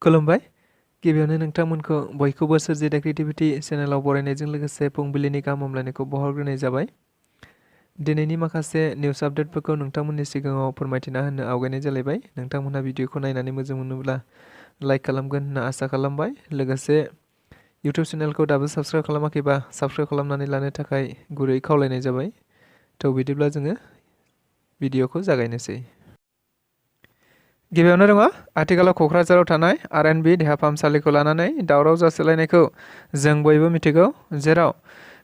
खुलुमबाय गिबियावनो नोंथांमोनखौ बयखौबो सोरजिदा क्रिएटिभिटी चेनेलाव बरायनायजों लोगोसे फुंबिलिनि गाहाम हामलायनायखौ बावहरग्रोनाय जाबाय। दिनैनि माखासे निउस आपडेटफोरखौ नोंथांमोननि सिगाङाव फोरमायथिना होनो आवगायनाय जालायबाय। नोंथांमोनहा भिडिअखौ नायनानै मोजां मोनोब्ला लाइक खालामगोन होनना आसा खालामबाय। लोगोसे इउटिउब चेनेलखौ दाबो साबस्क्राइब खालामाखैबा साबस्क्राइब खालामनानै लानो थाखाय गुरै खावलायनाय जाबाय। थ' बिदिब्ला जोङो भिडिअखौ जागायनोसै। गिबियावनो दङ आथिखालाव क'क्राझाराव थानाय RNB देहा फाहामसालिखौ लानानै दावराव जासोलायनायखौ जों बयबो मिथिगौ, जेराव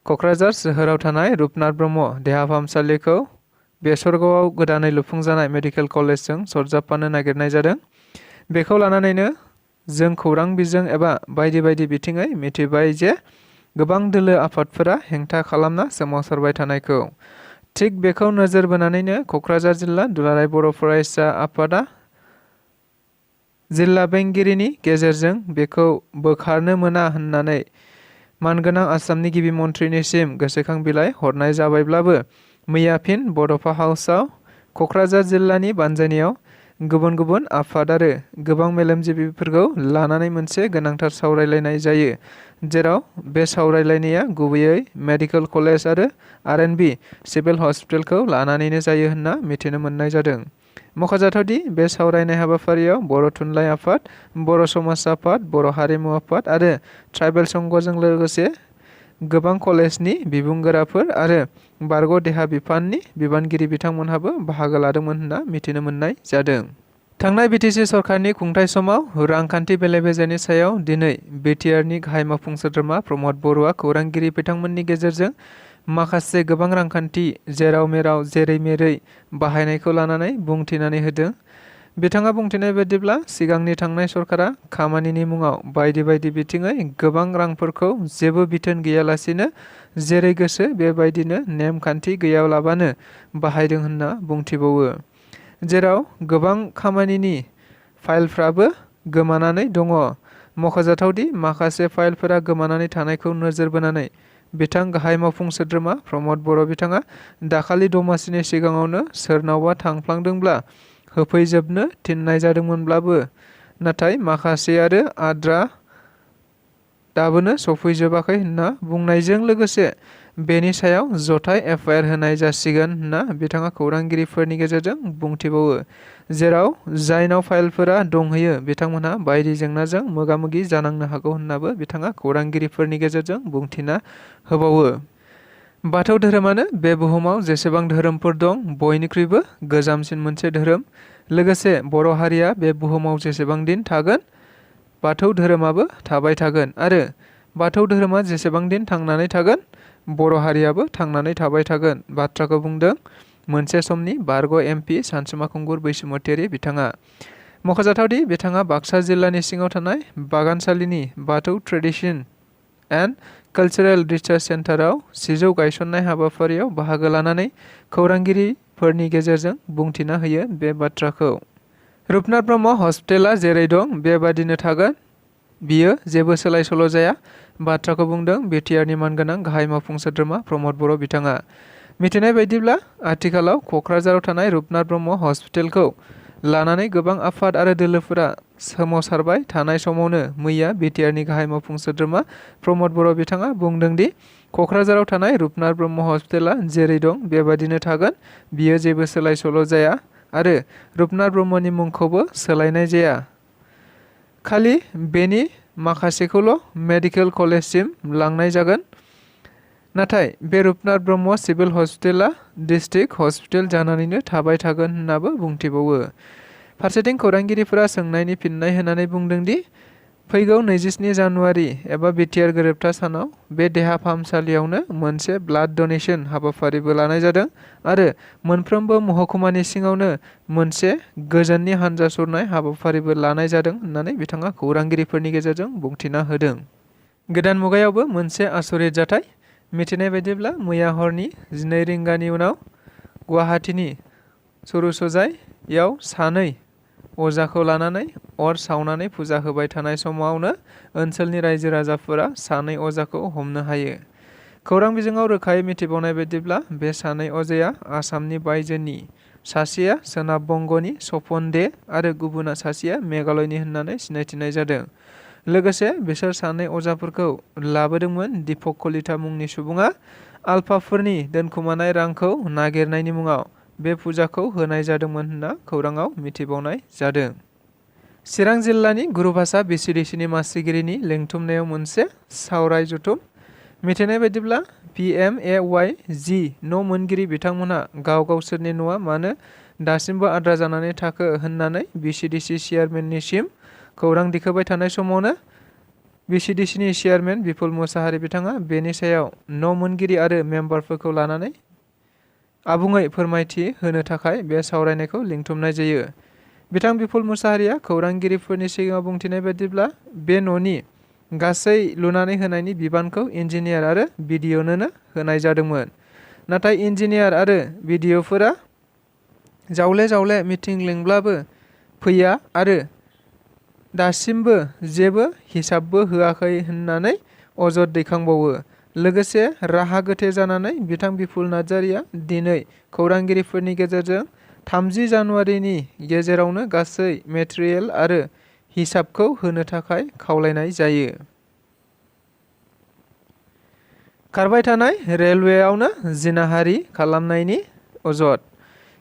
क'क्राझार सोहोराव थानाय रुपनाथ ब्रह्म देहा फाहामसालिखौ बेसरगावआव गोदानै लुफुंजानाय मेडिकेल कलेजजों सरजाबफानो नागिरनाय जादों। बेखौ लानानैनो जों खौरां बिजों एबा बायदि बायदि बिथिङै मिथिबाय जे गोबां दोलो आफादफोरा हेंथा खालामना सोमावसारबाय थानायखौ। थिग बेखौ नोजोर बोनानैनो क'क्राझार जिल्ला दुलाराय बर' फरायसा आफादा जिल्ला बेंगिरिनि गेजेरजों बेखौ बोखारनो मोना होननानै मानगोनां आसामनि गिबि मन्थ्रिनिसिम गोसोखां बिलाइ हरनाय जाबायब्लाबो मैया फिन बड'फा हाउसआव क'क्राझार जिल्लानि बानजायनायाव गुबुन गुबुन आफाद आरो गोबां मेलेमजिबिफोरखौ लानानै मोनसे गोनांथार सावरायलायनाय जायो, जेराव बे सावरायलायनाया गुबैयै मेडिकेल कलेज आरो RNB सिभिल हस्पिटालखौ लानानैनो जायो होनना मिथिनो मोननाय जादों। मख'जाथावदि बे सावरायनाय हाबाफारियाव बर' थुनलाइ आफाद, बर' समाज आफाद, बर' हारिमु आफाद आरो ट्राइबेल संघजों लोगोसे गोबां कलेजनि बिबुंगोराफोर आरो बारग' देहा बिफाननि बिबानगिरि बिथांमोनहाबो बाहागो लादोंमोन होनना मिथिनो मोननाय जादों। थांनाय BTC सरकारनि खुंथाय समाव रांखान्थि बेले-बेजेनि सायाव दिनै BTRनि गाहाय मावफुं सोद्रोमा प्रमद बर'आ खौरांगिरि बिथांमोननि गेजेरजों माखासे गोबां रांखान्थि जेराव मेराव जेरै मेरै बाहायनायखौ लानानै बुंथिनानै होदों। बिथाङा बुंथिनाय बायदिब्ला सिगांनि थांनाय सरकारा खामानिनि मुङाव बायदि बायदि बिथिङै गोबां रांफोरखौ जेबो बिथोन गैयालासिनो जेरै गोसो बेबायदिनो नेमखान्थि गैयालाबानो बाहायदों होनना बुंथिबावो, जेराव गोबां खामानिनि फाइलफ्राबो गोमानानै दङ। मख'जाथावदि माखासे फाइलफोरा गोमानानै थानायखौ नोजोर बोनानै बिथां गाहाय मावफुं सोद्रोमा प्रमद बर' बिथाङा दाखालि दमासिनि सिगाङावनो सोरनावबा थांफ्लांदोंब्ला होफैजोबनो थिननाय जादोंमोनब्लाबो नाथाय माखासे आरो आद्रा दाबोनो सफैजोबाखै होनना बुंनायजों लोगोसे बेनि सायाव जथाय FIR होनाय जासिगोन होनना बिथाङा खौरांगिरिफोरनि गेजेरजों बुंथिबावो, जेराव जायनाव फाइलफोरा दंहैयो बिथांमोनहा बायदि जेंनाजों मोगा-मोगि जानांनो हागौ होननाबो बिथाङा खौरांगिरिफोरनि गेजेरजों बुंथिना होबावो। बाथौ धोरोमानो बे बुहुमाव जेसेबां धोरोमफोर दं बयनिख्रुइबो गोजामसिन मोनसे धोरोम। लोगोसे बर' हारिया बे बुहुमाव जेसेबां दिन थागोन बाथौ धोरोमाबो थाबाय थागोन आरो बाथौ धोरोमा जेसेबां दिन थांनानै थागोन बर' हारियाबो थांनानै थाबाय थागोन बाथ्राखौ बुंदों मोनसे समनि बारग' MP सानसुमा खुंगुर बैसोमुतियारि बिथाङा। मख'जाथावदि बिथाङा बाक्सा जिल्लानि सिङाव थानाय बागानसालिनि बाथौ ट्रेडिशन एन्ड कालचारेल रिसार्च सेन्टाराव सिजौ गायसननाय हाबाफारियाव बाहागो लानानै खौरांगिरिफोरनि गेजेरजों बुंथिना होयो बे बाथ्राखौ। रुपनाथ ब्रह्म हस्पिटाला जेरै दं बेबादिनो थागोन, बियो जेबो सोलाय-सोल' जाया बाथ्राखौ बुंदों BTRनि मानगोनां गाहाय मावफुं सोद्रोमा प्रमद बर' बिथाङा। मिथिनाय बायदिब्ला आथिखालाव क'क्राझाराव थानाय रुपनाथ ब्रह्म हस्पिटालखौ लानानै गोबां आफाद आरो दोलोफोरा सोमावसारबाय थानाय समावनो मैया BTRनि गाहाय मावफुं सोद्रोमा प्रमद बर' बिथाङा बुंदोंदि क'क्राझाराव थानाय रुपनाथ ब्रह्म हस्पिटाला जेरै दं बेबादिनो थागोन, बियो जेबो सोलाय-सोल' जाया आरो रुपनाथ ब्रह्मनि मुंखौबो सोलायनाय जाया। खालि बेनि माखासेखौल' मेडिकेल कलेजसिम लांनाय जागोन। नाथाय बे रुपनाथ ब्रह्म सिभिल हस्पिटाला डिस्ट्रिक्ट हस्पिटाल जानानैनो थाबाय थागोन होननाबो बुंथिबावो। फारसेथिं खौरांगिरिफोरा सोंनायनि फिननाय होनानै बुंदोंदि फैगौ 27 जानुवारि एबा BTR गोरोबथा सानाव बे देहा फाहामसालियावनो मोनसे ब्लाड डनेशन हाबाफारिबो लानाय जादों आरो मोनफ्रोमबो महकुमानि सिङावनो मोनसे गोजोननि हानजा सुरनाय हाबाफारिबो लानाय जादों होननानै बिथाङा खौरांगिरिफोरनि गेजेरजों बुंथिना होदों। गोदान मुगायावबो मोनसे आसरित जाथाय। मिथिनाय बायदिब्ला मैया हरनि 12 रिंगानि उनाव गुवाहाटीनि सरुसजाइयाव सानै अजाखौ लानानै अर सावनानै फुजा होबाय थानाय समावनो ओनसोलनि रायजो राजाफोरा सानै अजाखौ हमनो हायो। खौरां बिजोङाव रोखायै मिथिबावनाय बायदिब्ला बे सानै अजाया आसामनि बायजोनि सासेया सोनाब बंगनि सपन दे आरो गुबुना सासेया मेघालयनि होननानै सिनायथिनाय जादों। लोगोसे बिसोर सानै अजाफोरखौ लाबोदोंमोन। दीपक कलिता मुंनि सुबुङा आलफाफोरनि दोनखुमानाय रांखौ नागिरनायनि मुङाव बे फुजाखौ होनाय जादोंमोन होनना खौराङाव मिथिबावनाय जादों। चिरां जिल्लानि गुरु भाषा बिसिडिसिनि मासिगिरिनि लिंथुमनायाव मोनसे सावराय जथुम। मिथिनाय बायदिब्ला PMAY जि न' मोनगिरि बिथांमोनहा गावसोरनि न'आ मानो दासिमबो आद्रा जानानै थाखो होननानै बिसिडिसि चेयारमेननिसिम खौरां दिखोबाय थानाय समावनो बिसिडिसिनि चेयारमेन बिपुल मुसाहारि बिथाङा बेनि सायाव न' मोनगिरि आरो मेम्बारफोरखौ लानानै आबुङै फोरमायथि होनो थाखाय बे सावरायनायखौ लिंथुमनाय जायो। बिथां बिपुल मुसाहारिया खौरांगिरिफोरनि सिगाङाव बुंथिनाय बायदिब्ला बे न'नि गासै लुनानै होनायनि बिबानखौ इन्जिनियार आरो BDOनोनो होनाय जादोंमोन। नाथाय इन्जिनियार आरो BDOफोरा जावले मिटिं लिंब्लाबो फैया आरो दासिमबो जेबो हिसाबबो होआखै होननानै अजद दैखांबावो। लोगोसे राहा गोथे जानानै बिथां बिपुल नार्जारिया दिनै खौरांगिरिफोरनि गेजेरजों 30 जानुवारिनि गेजेरावनो गासै मेटेरियेल आरो हिसाबखौ होनो थाखाय खावलायनाय जायो। खारबाय थानाय रेलवेआवनो जिनाहारि खालामनायनि अजद।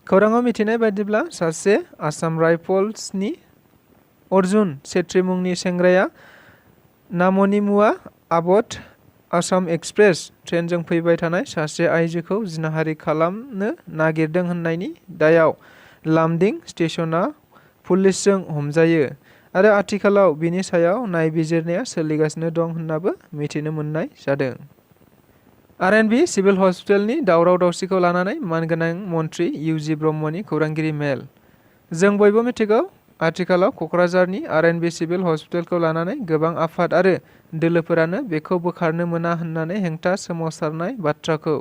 खौराङाव मिथिनाय बायदिब्ला सासे आसाम राइफल्सनि अर्जुन छेत्री मुंनि सेंग्राया नामनिमुवा आबद आसाम एक्सप्रेस ट्रेनजों फैबाय थानाय सासे आइजोखौ जिनाहारि खालामनो नागिरदों होननायनि दायाव लामदिं स्टेशनाव पुलिसजों हमजायो आरो आथिखालाव बिनि सायाव नायबिजिरनाया सोलिगासिनो दं होननाबो मिथिनो मोननाय जादों। RNB सिभिल हस्पिटालनि दावराव दावसिखौ लानानै मानगोनां मन्त्रि UG ब्रह्मनि खौरांगिरि मेल। जों बयबो मिथिगौ आथिखालाव क'क्राझारनि RNB सिभिल हस्पिटालखौ लानानै गोबां आफाद आरो दोलोफोरानो बेखौ बोखारनो मोना होननानै हेंथा सोमावसारनाय बाथ्राखौ।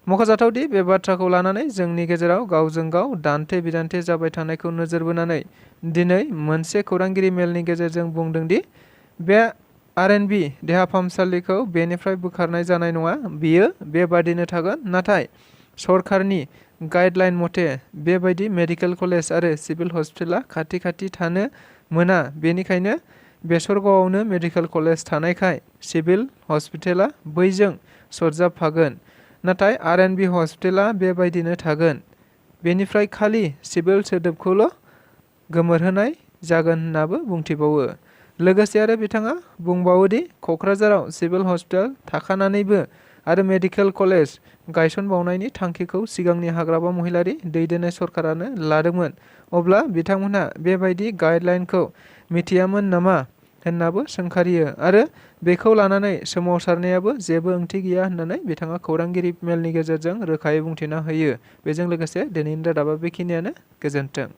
मख'जाथावदि बे बाथ्राखौ लानानै जोंनि गेजेराव गावजों गाव दान्थे बिदान्थे जाबाय थानायखौ नोजोर बोनानै दिनै मोनसे खौरांगिरि मेलनि गेजेरजों बुंदोंदि बे RNB देहा फाहामसालिखौ बेनिफ्राय बोखारनाय जानाय नङा, बियो बेबादिनो थागोन। नाथाय सरकारनि गाइडलाइन मथे बेबायदि मेडिकेल कलेज आरो सिभिल हस्पिटाला खाथि थानो मोना। बेनिखायनो बेसरगावआवनो मेडिकेल कलेज थानायखाय सिभिल हस्पिटाला बैजों सरजाबफागोन। नाथाय RNB हस्पिटाला बेबायदिनो थागोन। बेनिफ्राय खालि सिभिल सोदोबखौल' गोमोरहोनाय जागोन होननाबो बुंथिबावो। लोगोसे आरो बिथाङा बुंबावोदि क'क्राझाराव सिभिल हस्पिटाल थाखानानैबो आरो मेडिकेल कलेज गायसनबावनायनि थांखिखौ सिगांनि हाग्रामा महिलारि दैदेननाय सरकारानो लादोंमोन। अब्ला बिथांमोनहा बेबायदि गाइडलाइनखौ मिथियामोन नामा होननाबो सोंखारियो आरो बेखौ लानानै सोमावसारनायाबो जेबो ओंथि गैया होननानै बिथाङा खौरांगिरि मेलनि गेजेरजों रोखायै बुंथिना होयो। बेजों लोगोसे दिनैनि रादाबा बेखिनियानो। गोजोन्थों।